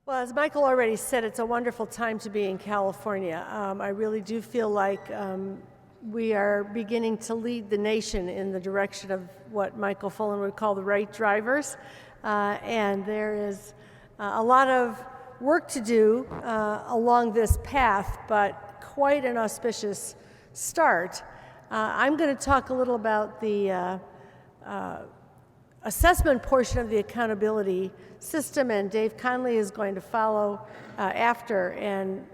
Well, as Michael already said, it's a wonderful time to be in California. I really do feel like we are beginning to lead the nation in the direction of what Michael Fullen would call the right drivers. And there is a lot of work to do along this path, but quite an auspicious start. I'm going to talk a little about the assessment portion of the accountability system, and Dave Conley is going to follow after and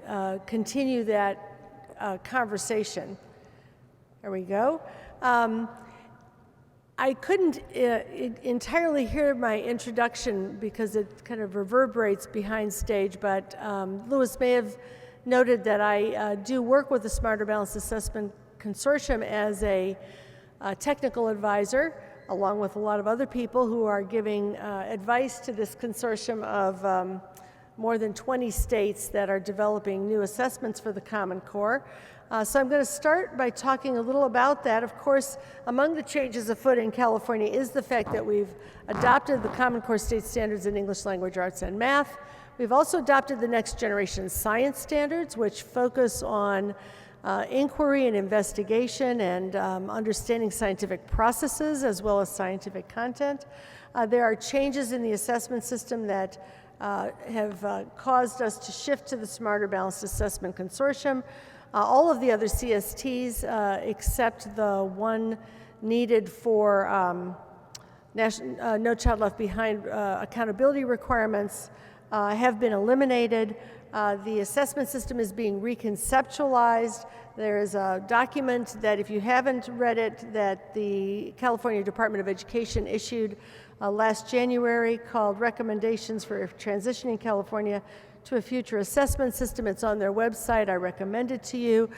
continue that conversation. There we go. I couldn't entirely hear my introduction because it kind of reverberates behind stage, but Louis may have noted that I do work with the Smarter Balanced Assessment Consortium as a technical advisor, along with a lot of other people who are giving advice to this consortium of more than 20 states that are developing new assessments for the Common Core. So I'm going to start by talking a little about that. Of course, among the changes afoot in California is the fact that we've adopted the Common Core state standards in English language arts and math. We've also adopted the next generation science standards, which focus on inquiry and investigation and understanding scientific processes as well as scientific content. There are changes in the assessment system that have caused us to shift to the Smarter Balanced Assessment Consortium. All of the other CSTs, except the one needed for No Child Left Behind accountability requirements, have been eliminated. The assessment system is being reconceptualized. There is a document that, if you haven't read it, that the California Department of Education issued last January called Recommendations for Transitioning California to a Future Assessment System. It's on their website. I recommend it to you.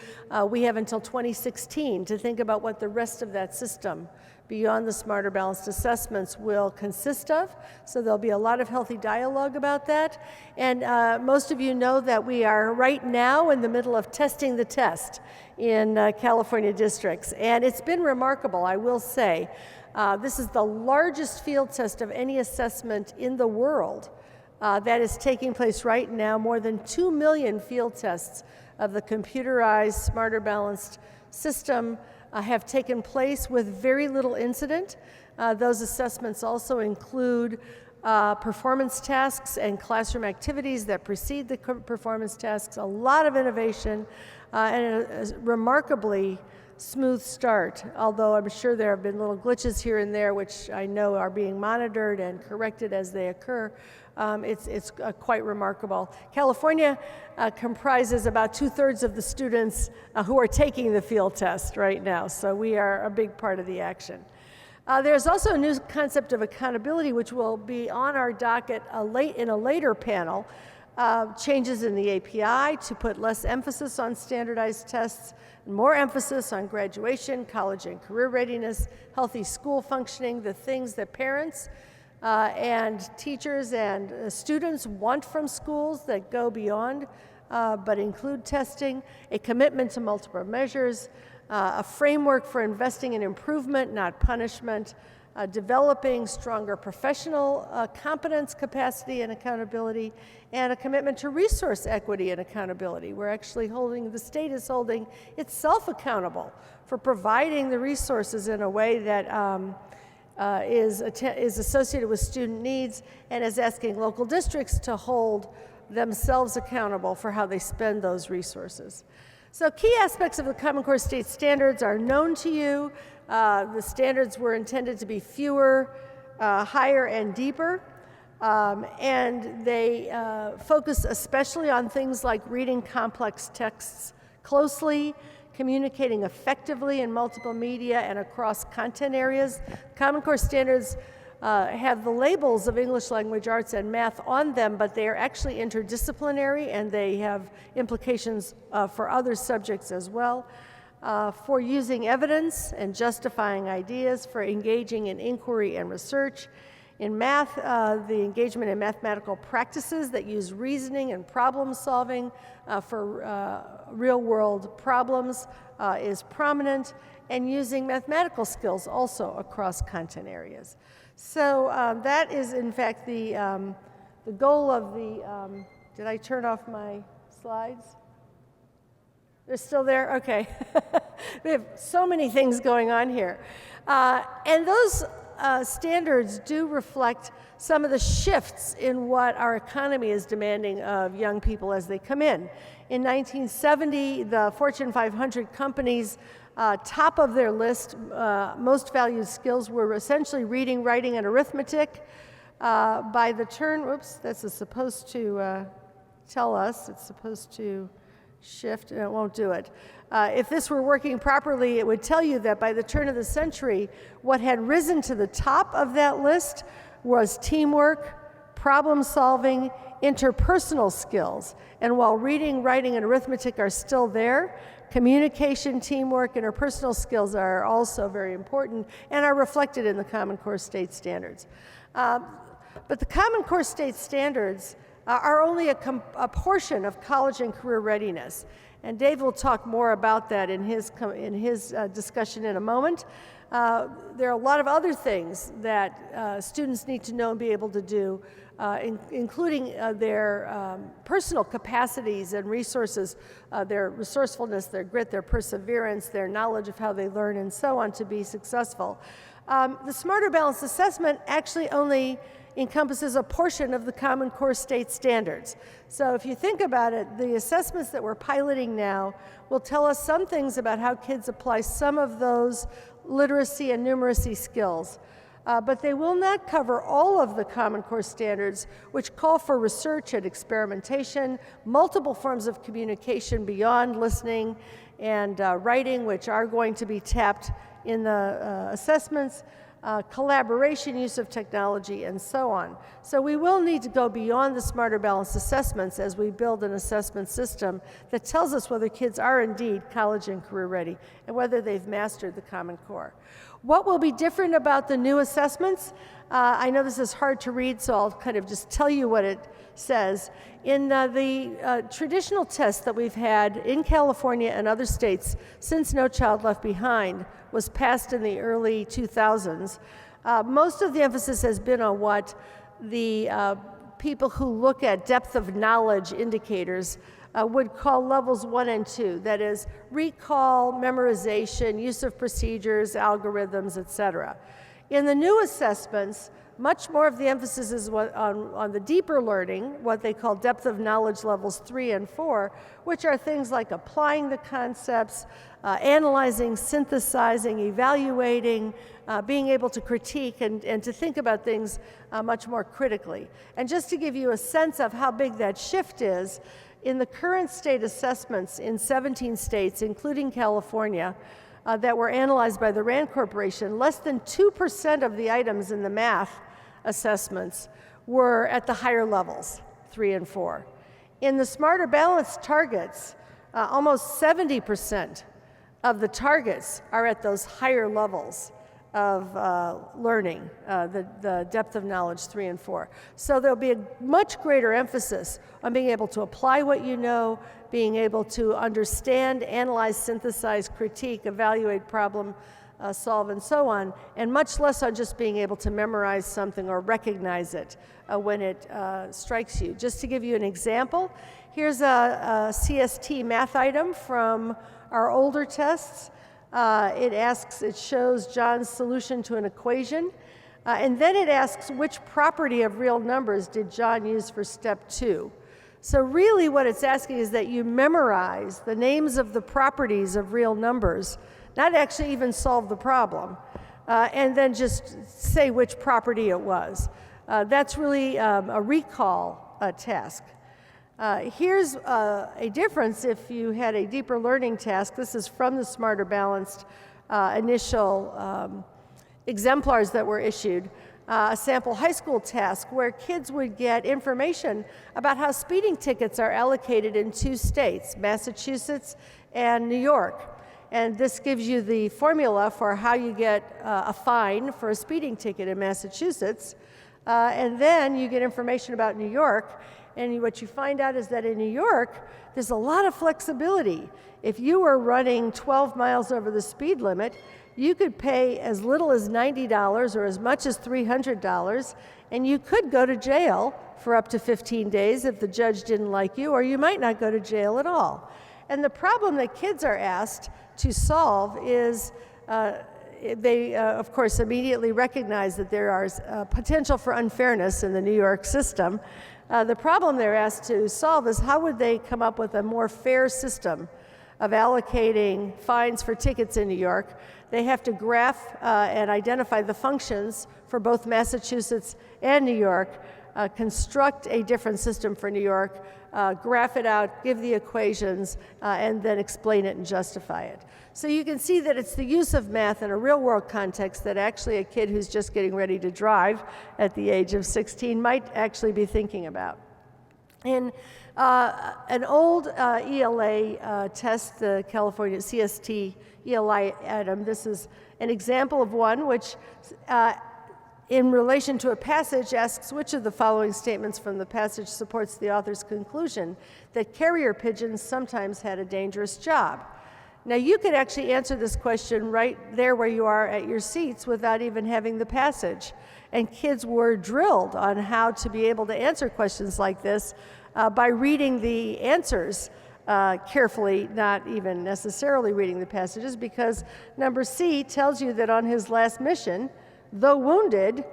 We have until 2016 to think about what the rest of that system beyond the Smarter Balanced Assessments will consist of. So there'll be a lot of healthy dialogue about that. And most of you know that we are right now in the middle of testing the test in California districts. And it's been remarkable, I will say. This is the largest field test of any assessment in the world that is taking place right now. More than 2 million field tests of the computerized Smarter Balanced system have taken place with very little incident. Those assessments also include performance tasks and classroom activities that precede the performance tasks, a lot of innovation, and a remarkably smooth start, although I'm sure there have been little glitches here and there, which I know are being monitored and corrected as they occur. It's quite remarkable. California comprises about 2/3 of the students who are taking the field test right now, so we are a big part of the action. There's also a new concept of accountability, which will be on our docket in a later panel. Changes in the API to put less emphasis on standardized tests, more emphasis on graduation, college and career readiness, healthy school functioning, the things that parents and teachers and students want from schools that go beyond but include testing, a commitment to multiple measures, a framework for investing in improvement, not punishment, developing stronger professional competence, capacity, and accountability, and a commitment to resource equity and accountability. We're actually the state is holding itself accountable for providing the resources in a way that is associated with student needs, and is asking local districts to hold themselves accountable for how they spend those resources. So key aspects of the Common Core state standards are known to you. The standards were intended to be fewer, higher, and deeper, and they focus especially on things like reading complex texts closely, communicating effectively in multiple media and across content areas. Common Core standards have the labels of English language arts and math on them, but they are actually interdisciplinary, and they have implications for other subjects as well. For using evidence and justifying ideas, for engaging in inquiry and research. In math, the engagement in mathematical practices that use reasoning and problem solving for real-world problems is prominent, and using mathematical skills also across content areas. So that is, in fact, the the goal of the, did I turn off my slides? They're still there? Okay. We have so many things going on here. And those standards do reflect some of the shifts in what our economy is demanding of young people as they come in. In 1970, the Fortune 500 companies, top of their list, most valued skills were essentially reading, writing, and arithmetic. By the turn, whoops, this is supposed to tell us, it's supposed to shift, and it won't do it. If this were working properly, it would tell you that by the turn of the century, what had risen to the top of that list was teamwork, problem solving, interpersonal skills. And while reading, writing, and arithmetic are still there, communication, teamwork, interpersonal skills are also very important and are reflected in the Common Core State Standards. But the Common Core State Standards are only a portion of college and career readiness. And Dave will talk more about that in his discussion in a moment. There are a lot of other things that students need to know and be able to do, including their personal capacities and resources, their resourcefulness, their grit, their perseverance, their knowledge of how they learn, and so on to be successful. The Smarter Balanced Assessment actually only encompasses a portion of the Common Core State Standards. So if you think about it, the assessments that we're piloting now will tell us some things about how kids apply some of those literacy and numeracy skills. But they will not cover all of the Common Core Standards, which call for research and experimentation, multiple forms of communication beyond listening and writing, which are going to be tapped in the assessments, collaboration, use of technology, and so on. So we will need to go beyond the Smarter Balanced Assessments as we build an assessment system that tells us whether kids are indeed college and career ready and whether they've mastered the Common Core. What will be different about the new assessments? I know this is hard to read, so I'll kind of just tell you what it says. In the traditional tests that we've had in California and other states since No Child Left Behind was passed in the early 2000s, most of the emphasis has been on what the people who look at depth of knowledge indicators would call levels 1 and 2, that is, recall, memorization, use of procedures, algorithms, etc. In the new assessments, much more of the emphasis is on the deeper learning, what they call depth of knowledge levels 3 and 4, which are things like applying the concepts, analyzing, synthesizing, evaluating, being able to critique and to think about things much more critically. And just to give you a sense of how big that shift is, in the current state assessments in 17 states, including California, that were analyzed by the RAND Corporation, less than 2% of the items in the math assessments were at the higher levels, 3 and 4. In the Smarter Balanced targets, almost 70% of the targets are at those higher levels of learning, the depth of knowledge 3 and 4. So there'll be a much greater emphasis on being able to apply what you know, being able to understand, analyze, synthesize, critique, evaluate, problem solve, and so on, and much less on just being able to memorize something or recognize it when it strikes you. Just to give you an example, here's a CST math item from our older tests. It shows John's solution to an equation, and then it asks which property of real numbers did John use for step 2. So really what it's asking is that you memorize the names of the properties of real numbers, not actually even solve the problem, and then just say which property it was. That's really a recall task. Here's a difference if you had a deeper learning task. This is from the Smarter Balanced initial exemplars that were issued. A sample high school task where kids would get information about how speeding tickets are allocated in 2 states, Massachusetts and New York. And this gives you the formula for how you get a fine for a speeding ticket in Massachusetts. And then you get information about New York. And what you find out is that in New York, there's a lot of flexibility. If you were running 12 miles over the speed limit, you could pay as little as $90 or as much as $300, and you could go to jail for up to 15 days if the judge didn't like you, or you might not go to jail at all. And the problem that kids are asked to solve is they, of course, immediately recognize that there is potential for unfairness in the New York system. The problem they're asked to solve is how would they come up with a more fair system of allocating fines for tickets in New York. They have to graph and identify the functions for both Massachusetts and New York, construct a different system for New York, graph it out, give the equations, and then explain it and justify it. So you can see that it's the use of math in a real-world context that actually a kid who's just getting ready to drive at the age of 16 might actually be thinking about. In an old ELA test, the California CST ELI item, this is an example of one which in relation to a passage asks which of the following statements from the passage supports the author's conclusion that carrier pigeons sometimes had a dangerous job. Now you could actually answer this question right there where you are at your seats without even having the passage. And kids were drilled on how to be able to answer questions like this by reading the answers carefully, not even necessarily reading the passages, because number C tells you that on his last mission, though wounded,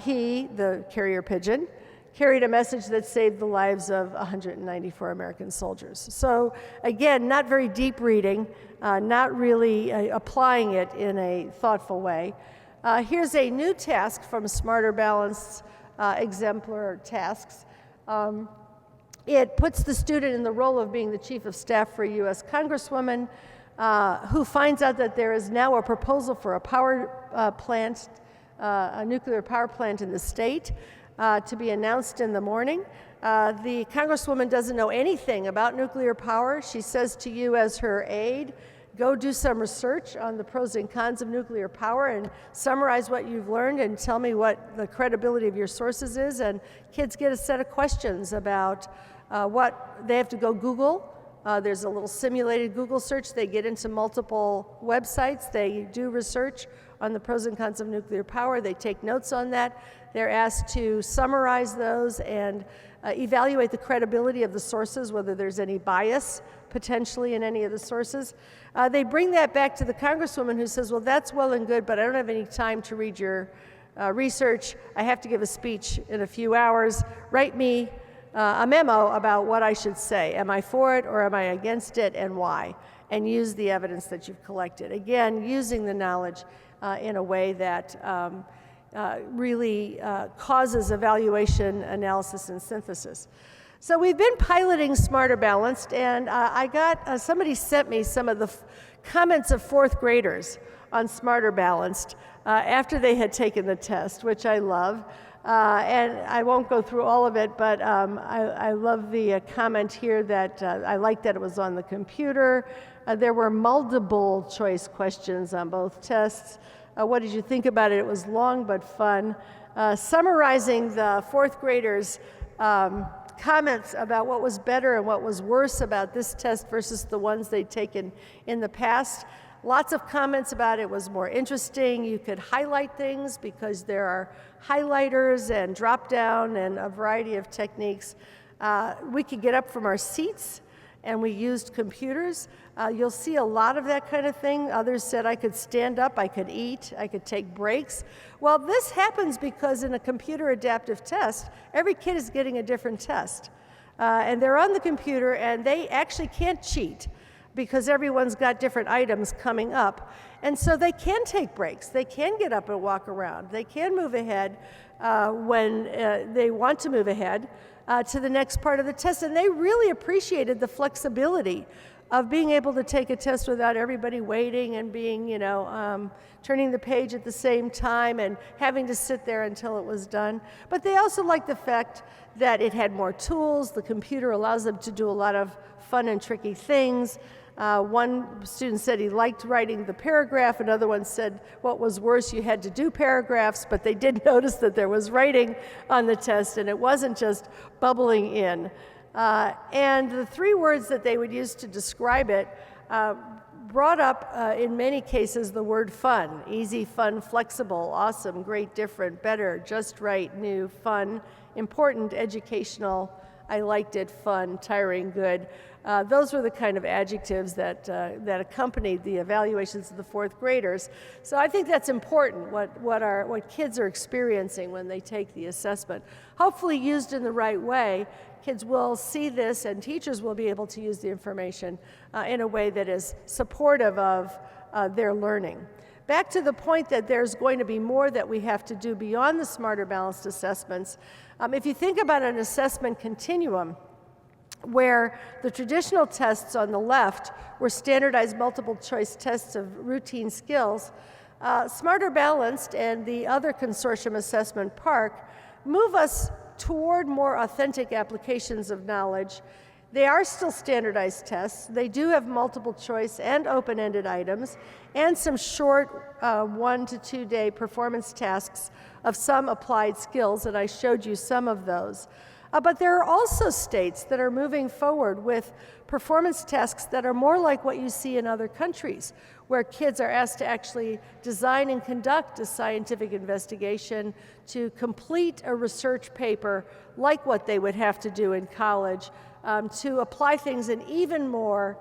he, the carrier pigeon, carried a message that saved the lives of 194 American soldiers. So again, not very deep reading, not really applying it in a thoughtful way. Here's a new task from Smarter Balanced Exemplar Tasks. It puts the student in the role of being the chief of staff for a U.S. Congresswoman who finds out that there is now a proposal for a power plant, a nuclear power plant in the state to be announced in the morning. The Congresswoman doesn't know anything about nuclear power. She says to you as her aide, go do some research on the pros and cons of nuclear power and summarize what you've learned and tell me what the credibility of your sources is. And kids get a set of questions about what they have to go Google. There's a little simulated Google search. They get into multiple websites. They do research on the pros and cons of nuclear power. They take notes on that. They're asked to summarize those and evaluate the credibility of the sources, whether there's any bias potentially in any of the sources. They bring that back to the Congresswoman who says, well, that's well and good, but I don't have any time to read your research. I have to give a speech in a few hours. Write me a memo about what I should say. Am I for it or am I against it, and why? And use the evidence that you've collected. Again, using the knowledge in a way that really causes evaluation, analysis, and synthesis. So we've been piloting Smarter Balanced, and I got, somebody sent me some of the comments of fourth graders on Smarter Balanced after they had taken the test, which I love. And I won't go through all of it, but I love the comment here that I like that it was on the computer. There were multiple choice questions on both tests. What did you think about it? It was long but fun. Summarizing the fourth graders' comments about what was better and what was worse about this test versus the ones they'd taken in the past. Lots of comments about it was more interesting. You could highlight things because there are highlighters and drop down and a variety of techniques. We could get up from our seats and we used computers. You'll see a lot of that kind of thing. Others said I could stand up, I could eat, I could take breaks. Well, this happens because in a computer adaptive test, every kid is getting a different test. And they're on the computer and they actually can't cheat because everyone's got different items coming up. And so they can take breaks. They can get up and walk around. They can move ahead when they want to move ahead to the next part of the test. And they really appreciated the flexibility of being able to take a test without everybody waiting and being, turning the page at the same time and having to sit there until it was done. But they also liked the fact that it had more tools. The computer allows them to do a lot of fun and tricky things. One student said he liked writing the paragraph. Another one said what was worse, you had to do paragraphs, but they did notice that there was writing on the test and it wasn't just bubbling in. And the three words that they would use to describe it, brought up in many cases the word fun: easy, fun, flexible, awesome, great, different, better, just right, new, fun, important, educational, I liked it, fun, tiring, good. Those were the kind of adjectives that accompanied the evaluations of the fourth graders. So I think that's important, what kids are experiencing when they take the assessment. Hopefully used in the right way, kids will see this and teachers will be able to use the information in a way that is supportive of their learning. Back to the point that there's going to be more that we have to do beyond the Smarter Balanced assessments. If you think about an assessment continuum, where the traditional tests on the left were standardized multiple choice tests of routine skills, Smarter Balanced and the other consortium assessment, PARC, move us toward more authentic applications of knowledge. They are still standardized tests. They do have multiple choice and open-ended items and some short 1 to 2 day performance tasks of some applied skills, and I showed you some of those. But there are also states that are moving forward with performance tasks that are more like what you see in other countries, where kids are asked to actually design and conduct a scientific investigation, to complete a research paper like what they would have to do in college, to apply things in even more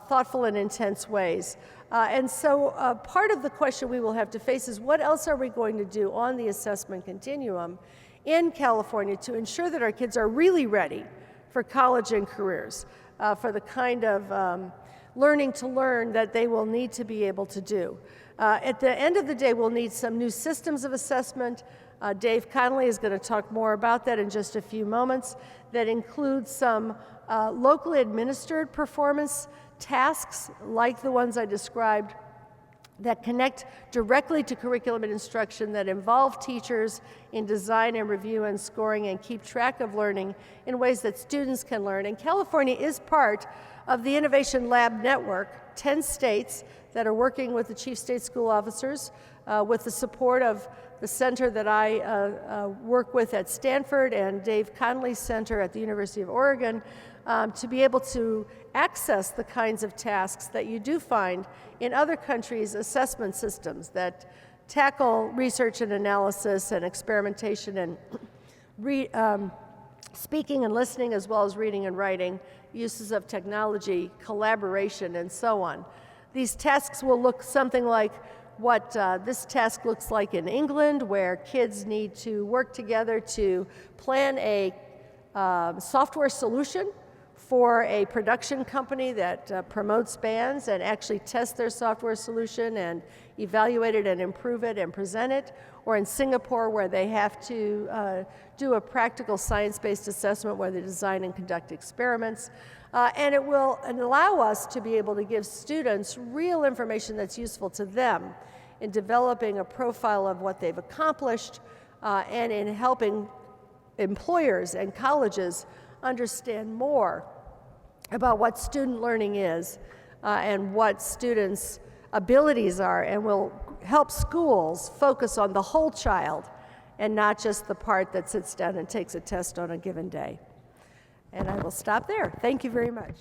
thoughtful and intense ways. And so part of the question we will have to face is, what else are we going to do on the assessment continuum in California to ensure that our kids are really ready for college and careers, for the kind of learning to learn that they will need to be able to do. At the end of the day, we'll need some new systems of assessment. Dave Connolly is going to talk more about that in just a few moments, that include some locally administered performance tasks like the ones I described, that connect directly to curriculum and instruction, that involve teachers in design and review and scoring and keep track of learning in ways that students can learn. And California is part of the Innovation Lab Network, 10 states that are working with the chief state school officers, with the support of the center that I work with at Stanford and Dave Connolly's center at the University of Oregon, to be able to access the kinds of tasks that you do find in other countries' assessment systems that tackle research and analysis and experimentation and speaking and listening, as well as reading and writing, uses of technology, collaboration, and so on. These tasks will look something like what this task looks like in England, where kids need to work together to plan a software solution for a production company that promotes bands, and actually test their software solution and evaluate it and improve it and present it. Or in Singapore, where they have to do a practical science-based assessment where they design and conduct experiments. And it will allow us to be able to give students real information that's useful to them in developing a profile of what they've accomplished, and in helping employers and colleges understand more about what student learning is and what students' abilities are, and will help schools focus on the whole child and not just the part that sits down and takes a test on a given day. And I will stop there. Thank you very much.